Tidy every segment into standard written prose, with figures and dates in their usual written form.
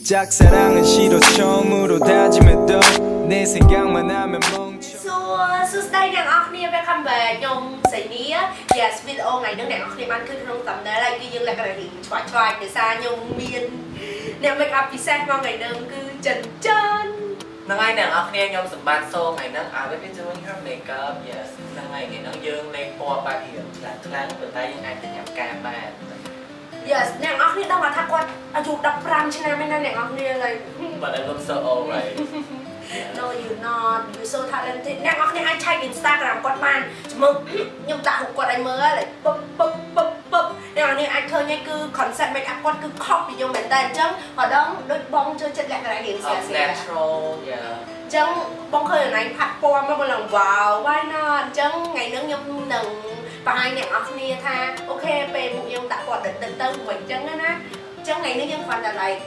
짝사랑은 싫어 처음으로 다짐했던 내 생각만 하면 멈춰 Stay nàng ốc nia về khăm về nhung sĩ nia yes video ngày nước nàng ốc nia ban cứ trong tầm đấy lại cứ như là cái hình choai để xa nhung miên nàng make up thì set ngon ngày nương cứ chân chân នឹងហើយអ្នកនរគ្នាខ្ញុំសម្បត្តិសូថ្ងៃហ្នឹង I will be doing her makeup yes ហ្នឹងហើយថ្ងៃហ្នឹងយើងលេងពណ៌បែបរៀងខ្លាំងខ្លាំងប៉ុន្តែយើងអាចទៅញ៉ាំការបាន yes nàng ốc nia ដឹងថាគាត់អាយុ15ឆ្នាំឯណាអ្នកốc nia ឡើយ But I look so old right No you not you so talented អ្នកốc nia អាចឆែក Instagram គាត់បានមើលខ្ញុំដាក់រូបគាត់ឲ្យមើលហើយពឹបពឹបពឹបពឹបអ្នកốc nia អាចឃើញឯគឺ concept make up គាត់គឺខុសពីខ្ញុំមែនតើអញ្ចឹងម្ដងដូចបងចូលចិត្តលក្ខណៈរៀងស្អាត natural yeah ចឹងបងឃើញអនឡាញផាត់ពណ៌មកបងឡើងវ៉ាវ why not អញ្ចឹងថ្ងៃនេះខ្ញុំនឹងបង្ហាញអ្នកនរគ្នាថាអូខេពេលមុខយើងដាក់ពណ៌ដិតទៅវិញអញ្ចឹងណាអញ្ចឹងថ្ងៃនេះយើងគ្រាន់តែ like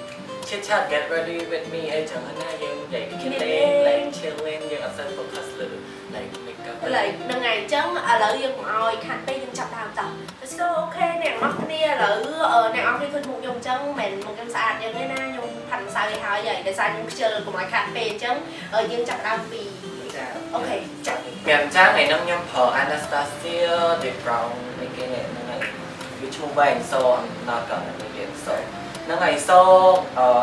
chit chat get ready with me អីចឹងណាយើងនិយាយគ្នាលេង like chilling យើងអត់សូវ focus លើ like makeup like ហ្នឹងហើយអញ្ចឹងឥឡូវយើងកុំឲ្យខាត់ពេកយើងចាប់ដើមតោះ let's go អូខេអ្នកនរគ្នាឥឡូវអ្នកនរគ្នាឃើញមុខខ្ញុំអញ្ចឹងមិនមុខខ្ញុំស្អាតយ៉ាងនេះណាខ្ញុំផាត់ម្សៅឲ្យហើយដោយសារខ្ញុំខ្ជិលកុំឲ្យខាត់ពេកអញ្ចឹងយើងចាប់ដើមពីអូខេចាប់មានចាស់ថ្ងៃហ្នឹងខ្ញុំប្រើ Anastasia The Brown នេះគេហ្នឹងហើយវាឈ្មោះវែង so I'm not gonna make it so ហ្នឹងហើយ so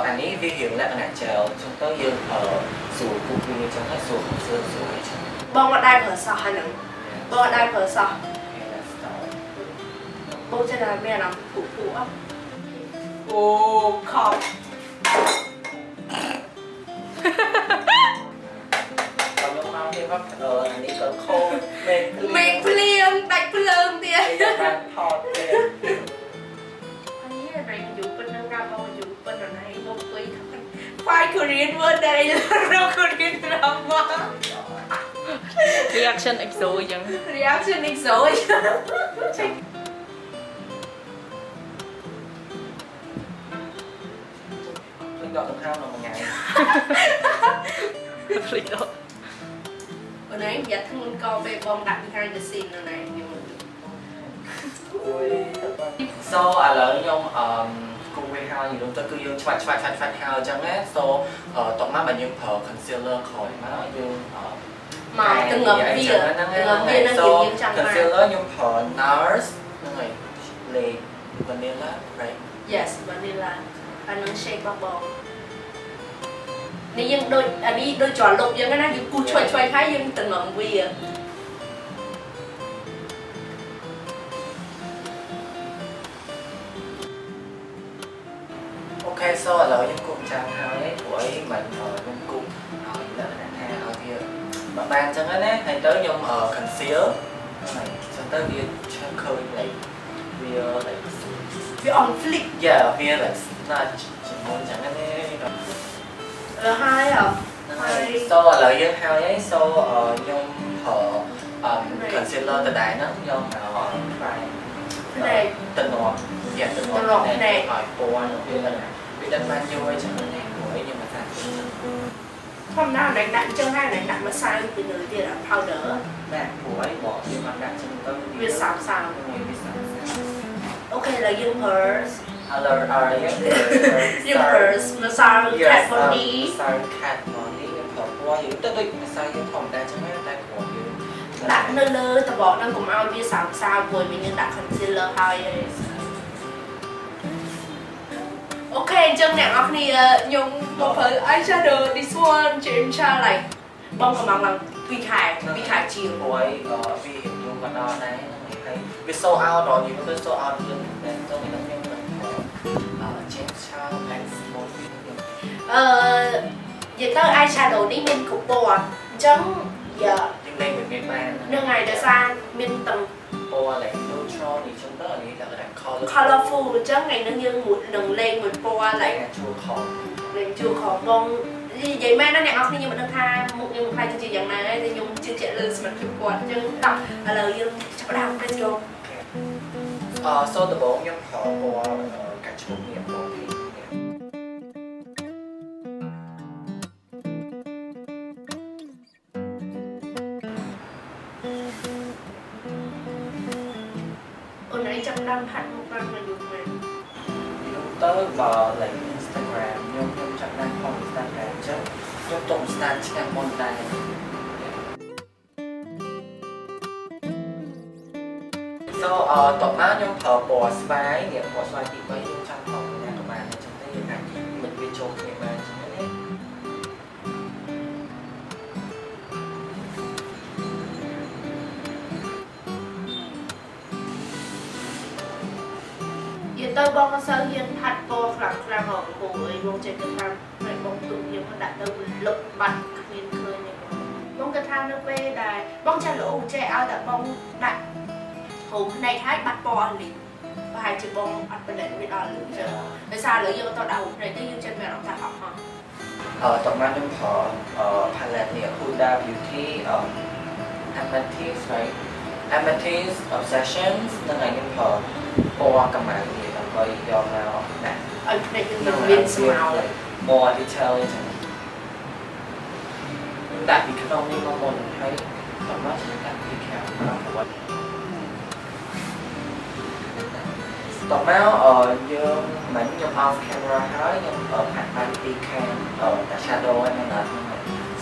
អានេះវារៀងលក្ខណៈ gel អញ្ចឹងទៅយើងស្រួលពុះវាអញ្ចឹងហើយស្រួលស្រួលស្រួលអញ្ចឹងបងអត់ដែរប្រើសោះហ្នឹងបងអត់ដែរប្រើសោះបងចេះតែមានអារម្មណ៍ពុះពុះអត់អូខប់មកទៀតអានេះក៏ខូចមេឃភ្លៀងដាច់ភ្លើងទៀតបានថតទៀតអានេះណៃយូប៉ុណ្ណឹងកាបងយូប៉ុណ្ណឹងណៃមកគួយFive Korean word ដែររក Korean drama reaction exo អញ្ចឹង reaction exo ដកដង្ហើមនៅមួយថ្ងៃ ភ្លេចដល់អូនឯងយ៉ាធ្ងន់កពេលបងដាក់ behind the scene នៅណែខ្ញុំ so ឥឡូវខ្ញុំគូវាហើយនិយាយទៅគឺយើងឆ្វាច់ហើយអញ្ចឹងណា so តោះមកបើយើងប្រើ concealer ក្រោយមកយើងមកទៅងំវានឹងយើងចាំបាន concealer ខ្ញុំប្រើ NARS ហ្នឹងហើយលេខ vanilla right yes vanilla អានឹង shade របស់បងនេះយើងដូចអានេះដូចជាប់លុបយើងណាយើងគូឆ្វេងហើយយើងទៅងំវាអូខេ so ឥឡូវខ្ញុំគូចាំហើយព្រោះអីមិនខ្ញុំគូឲ្យលក្ខណៈថាឲ្យវាបើបានអញ្ចឹងណាហើយទៅខ្ញុំ conceal ហើយចឹងទៅវាឈើឃើញ like វា like វា on flick yeah វា like ណាជាមួយអញ្ចឹងណាហើយso ឥឡូវយើងហើយហើយ so ខ្ញុំប្រើ concealer ដដែលហ្នឹងខ្ញុំNày tình ngọt dạ tình ngọt này hỏi cô anh vì đánh ban vô ấy chẳng này của ấy nhưng mà thật hôm nào đánh nặng chân hai đánh nặng mà sai từ nửa tiền là powder nè của ấy bỏ nhưng mà đặt chân tâm việc xào ok là dương purse dương purse mà sao cat body cat body nhưng thở qua thì tất định mà sao nhưng phòng đa chẳng mấy tay của you đặt nơi nơi ta bỏ đang cùng ao bia sao rồi mình nên đặt concealer hai ok chân nè ốc này dùng một phần eyeshadow this one chị em cha lại bông cầm bằng vì khải chiều của ấy vì hiện dùng vào đó này thấy vì show out rồi thì nó show out luôn nên tôi nghĩ nó nhưng mà trên sao and small vậy tới eyeshadow đi mình cục bò chân giờ đây mình bàn nương ngày đã ra mình tầng bò lại neutral thì chúng ta ở đây là cái colorful chứ ngày nương dương một lần lên một bò lại lên chua khó bông vậy mà nó nè ốc nhưng mà nó tha một nhưng một hai chương trình dạng này thì dùng chương trình lư mà chụp quạt nhưng đọc là lời dương chắc là không lên vô so the bóng nhưng họ bò cả chục niệm bò thì ôn ấy trong năm hạnh một năm là dùng mà tới bò lại Instagram Instagram ខ្ញុំចាប់បានផង Instagram អញ្ចឹងខ្ញុំទុក Instagram ឆ្នាំមុនដែរ So តបមកខ្ញុំប្រើពណ៌ស្វាយនេះពណ៌ស្វាយទី3ខ្ញុំចាំផងណាក៏បានអញ្ចឹងទេយើងអាចមិនវាចូលគ្នាបានអញ្ចឹងណា យើងទៅបងអត់សូវហ៊ានហាត់ពណ៌ខ្លាំងខ្លាំងហ៎ព្រោះអីបងចេះគិតថាពេលបងទុកយើងដាក់ទៅលុបបាត់គ្មានឃើញទេបងគិតថានៅពេលដែលបងចាស់លោកចេះឲ្យតែបងដាក់ហូបភ្នែកហើយបាត់ពណ៌អស់លីប្រហែលជាបងអត់បដិមានដល់លឺចឹងដោយសារលើយើងអត់ដាក់ហូបភ្នែកទេយើងចេះមានអារម្មណ៍ថាហត់ហត់ តបមកខ្ញុំប្រើ palette នេះ Huda Beauty Amethyst right Amethyst Obsessions នឹងឯងខ្ញុំប្រើពណ៌កម្លាំងនេះដើម្បីយកមកដាក់ ឲ្យភ្នែកយើងមានស្មៅ more detail អញ្ចឹងដាក់ពីក្នុងនេះមកមុនហើយតបមកខ្ញុំដាក់ពីខាងមកព្រោះតបមកយើងមិនខ្ញុំ off camera ហើយខ្ញុំផាត់បានពីខាងតែ shadow ហ្នឹងណា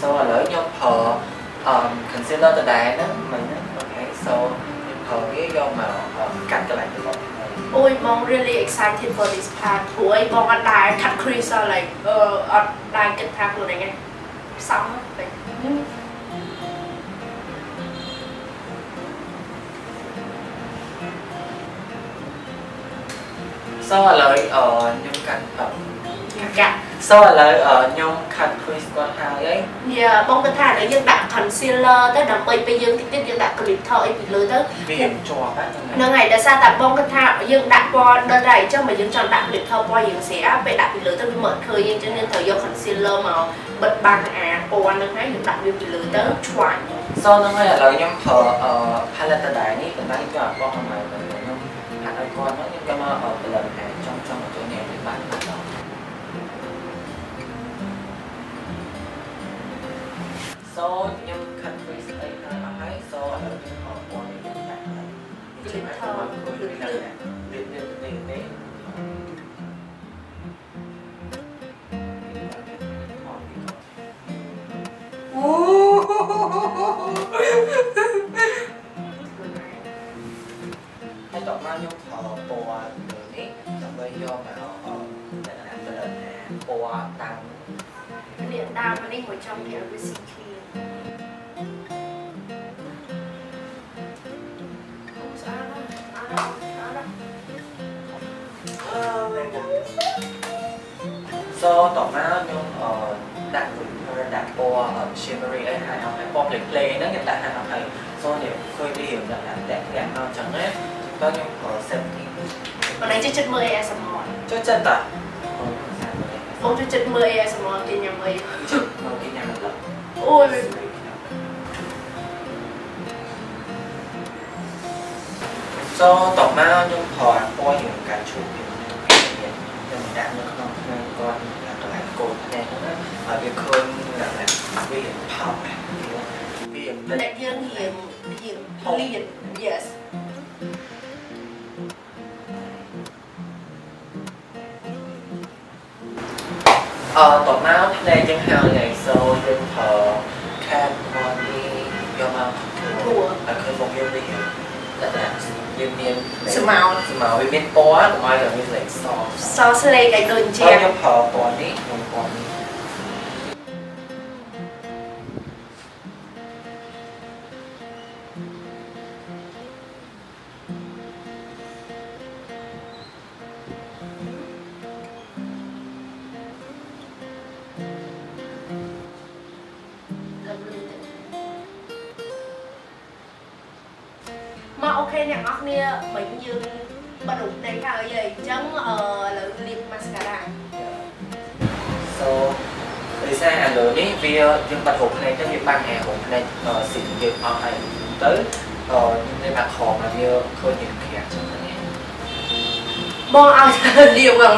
so ឥឡូវខ្ញុំប្រើ concealer ដដែលហ្នឹងមិនហ្នឹង okay so ខ្ញុំប្រើវាយកមកកាត់កន្លែងទាំងអស់ អូយបង really excited for this part ព្រោះអីបងអត់ដែរ cut crease អត់ like អត់ដែរគិតថាខ្លួនឯងផ្សំទៅ so ឥឡូវខ្ញុំកាត់ កាត់ so ឥឡូវខ្ញុំ cut crease គាត់ហើយ យ៉ាបងគិតថាឥឡូវយើងដាក់ concealer ទៅដើម្បីពេលយើងតិចទៀតយើងដាក់ glitter អីពីលើទៅ វាជាប់ហ្នឹង ហ្នឹងហើយដោយសារតែបងគិតថាយើងដាក់ពណ៌ដិតហើយអញ្ចឹងបើយើងចង់ដាក់ glitter ពណ៌យើងស្រាលពេលដាក់ពីលើទៅវាមិនឃើញអញ្ចឹងយើងត្រូវយក concealer មកបិទបាំងអាពណ៌ហ្នឹងហើយយើងដាក់វាពីលើទៅឆ្វាញ់ so ហ្នឹងហើយឥឡូវខ្ញុំប្រើ palette ដដែលនេះប៉ុន្តែខ្ញុំអត់បោះថ្មីទៅខ្ញុំហាត់ឲ្យគាត់ហ្នឹងខ្ញុំយកមក blend តែចំទៅនេះវាបានដល់ so ខ្ញុំ cut crease អីហើយ so ឥឡូវខ្ញុំប្រើពណ៌នេះដាក់ហើយ glitter នេះ ហើយតបមកខ្ញុំប្រើពណ៌នេះដើម្បីយកមកលក្ខណៈទៅពណ៌តាំង លាបដើមនេះមួយចំទៀតវាស៊ីគ្រីមអូស្អាតណាស់ស្អាតណាស់ស្អាតណាស់ so តបមកខ្ញុំដាក់ glitter ដាក់ពណ៌ shimmery អីហើយអត់ឲ្យពណ៌ play ហ្នឹងខ្ញុំដាក់ហើយអត់ហើយ so នេះឃើញវារៀងដាក់តែខ្ញុំអត់ចឹងណាតើខ្ញុំប្រើ setting បងឯងចិត្តមើល ASMR ចូលចិត្តតា បងចិត្តមើល ASMR គេញ៉ាំអី ចិត្តមកគេញ៉ាំដល់ អូយ so តបមកខ្ញុំប្រើពណ៌យើងកាត់ឈូសខ្ញុំដាក់នៅក្នុងផ្នែកគាត់កន្លែងកូនផ្នែកហ្នឹងហើយវាឃើញតែវាផោតវា អ្នកយើងរៀងលៀន yes តបមកផ្នែកយើងហើយ so យើងប្រើ cat body យកមកគួរឲ្យឃើញមកយើងវិញតែវាមានស្មៅវាមានពណ៌កុំឲ្យវាមាន like soft សស្លេកឲ្យដូចជា ខ្ញុំប្រើពណ៌នេះខ្ញុំពណ៌នេះ មកអូខេអ្នកនរគ្នាមិញយើងបាត់រូបផ្នែកហើយអញ្ចឹងឥឡូវលាប mascara so ដោយសារឥឡូវនេះវាយើងបាត់រូបផ្នែកទៅវាបាំងអារូបផ្នែកស៊ីយើងអស់ហើយទៅនៅបាក់ខំមកវាឃើញយើងក្រាស់ចឹងទៅនេះ បងឲ្យលាបបង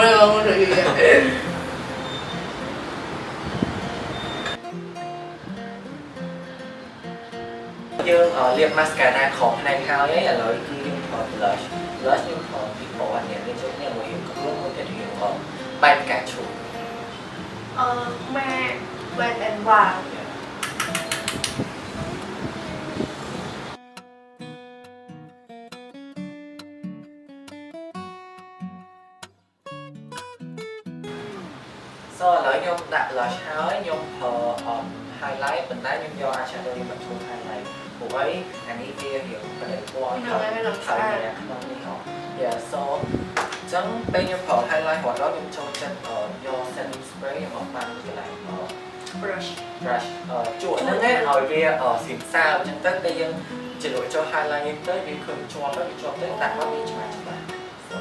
យើងលាប mascara ខំផ្នែកហើយឥឡូវគឺយើងប្រើ blush ខ្ញុំប្រើពីពណ៌នេះនេះជួយនេះមួយយើងក៏មួយទៀតយើងបែបកាឈូ Matte Wet and Wild so ឥឡូវខ្ញុំដាក់ blush ហើយខ្ញុំប្រើ highlight ប៉ុន្តែខ្ញុំយក eyeshadow នេះមកធ្វើ highlight ព្រោះអីអានេះវារៀងប្រដេកពណ៌ហើយក្នុងនេះហ៎ yeah so អញ្ចឹងពេលខ្ញុំប្រើ highlight រហូតដល់ខ្ញុំចូលចិត្តយក setting spray មកបានកន្លែង brush ជក់ហ្នឹងឲ្យវាស្រីសាអញ្ចឹងទៅពេលយើងជ្រលក់ចូល highlight នេះទៅវាឃើញជាប់ទៅដាក់មកវាច្បាស់so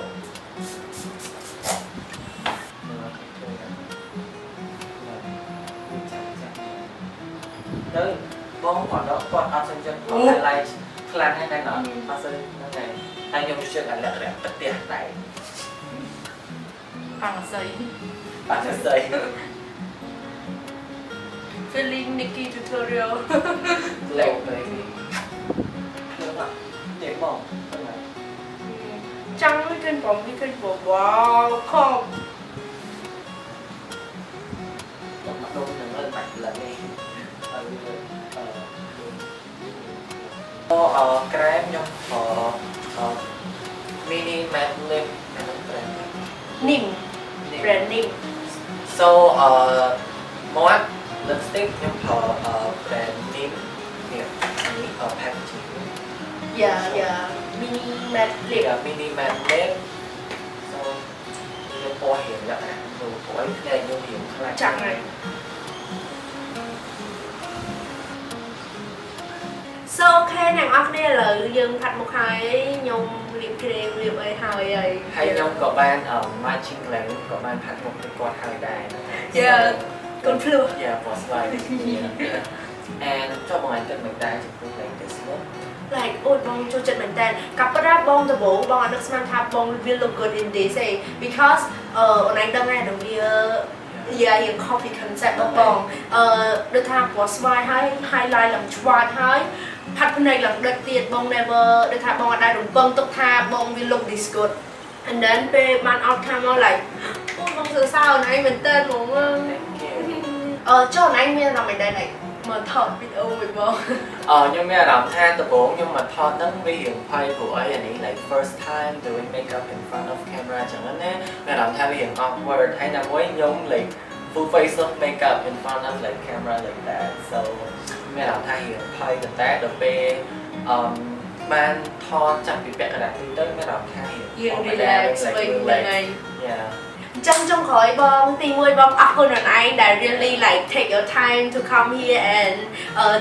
ទៅបងគាត់គាត់អត់សិនចិត្តគាត់ highlight ខ្លាំងហើយតែអត់សិនហ្នឹងហើយតែខ្ញុំជឿថាលក្ខណៈប្រទេសតែ bằng giấy បាត់ស្អី feeling Nikki tutorial លេងទៅនេះខ្ញុំអត់ទេបងហ្នឹងហើយ trắng với kênh bóng wow không ខ្ញុំមកដូចនឹងលើបាច់ឡើងនេះក្រែមខ្ញុំmini matte lip អានោះក្រែម Nim brand Nim so matte lipstick ខ្ញុំប្រើ brand Nim នេះនេះpackaging yeah mini matte lip mini matte lip so ខ្ញុំពណ៌រៀងលក្ខណៈព្រោះអីគ្នាខ្ញុំរៀងខ្លាំង trắng này so ok nàng off đây là dương thật một hai nhung liệp krem liệp ấy hồi ấy ហើយខ្ញុំក៏បាន matching lens ក៏បានផាត់មុខទៅគាត់ហើយដែរ yeah con flu yeah for slide and ចុះបងឯងគិតមិនដែរចំពោះ like this look like ôi bong cho chân mình tên cặp ra bong từ bố bong ăn nước smart tap bong will look good in this ấy because anh đang nghe đồng bia yeah hiện coffee concept của bong được tham của smile hay highlight làm white hay phát bên này là đợt tiền bong never được tham bong ở đây đúng bong tục tham bong will look this good and then pe man out time like ôi bong từ sao này mình tên đúng không cho anh nghe là mình đây này mà thọt video với bong ខ្ញុំមានអារម្មណ៍ថាដំបូងខ្ញុំមកថតហ្នឹងវារៀងភ័យព្រោះអីអានេះ like first time doing makeup in front of camera ចឹងណាមានអារម្មណ៍ថាវារៀង awkward ហើយណាមួយខ្ញុំ like full face of makeup in front of like camera like that so មានអារម្មណ៍ថារៀងភ័យតែដល់ពេលបានថតចាប់ពីពាក់កណ្ដាលទីទៅមានអារម្មណ៍ថារៀង relax វិញហ្នឹងហើយ yeah Trong trong khói bong tìm môi bong ác hơn anh that really like take your time to come here and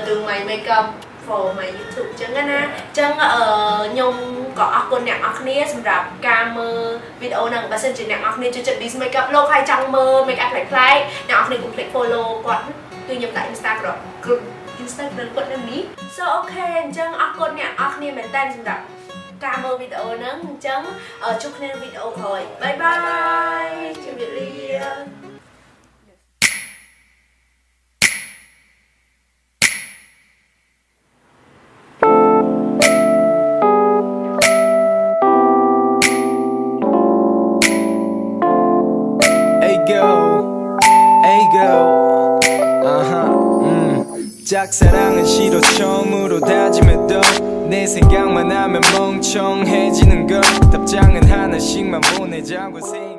do my makeup for my YouTube ចឹងណាចឹងខ្ញុំក៏អរគុណអ្នកនរគ្នាសម្រាប់ការមើលវីដេអូហ្នឹងបើសិនជាអ្នកនរគ្នាចូលចិត្ត this makeup លោកហើយចង់មើល makeup ប្លែកៗអ្នកនរគ្នាកុំភ្លេច follow គាត់គឺខ្ញុំដាក់ Instagram គាត់នៅនេះ so okay អញ្ចឹងអរគុណអ្នកនរគ្នាមែនតើសម្រាប់ការមើលវីដេអូហ្នឹងអញ្ចឹងជួបគ្នានៅវីដេអូក្រោយបាយបាយជម្រាបលា 짝사랑은 싫어 처음으로 다짐했던 내 생각만 하면 멍청해지는 걸 답장은 하나씩만 보내자고 생각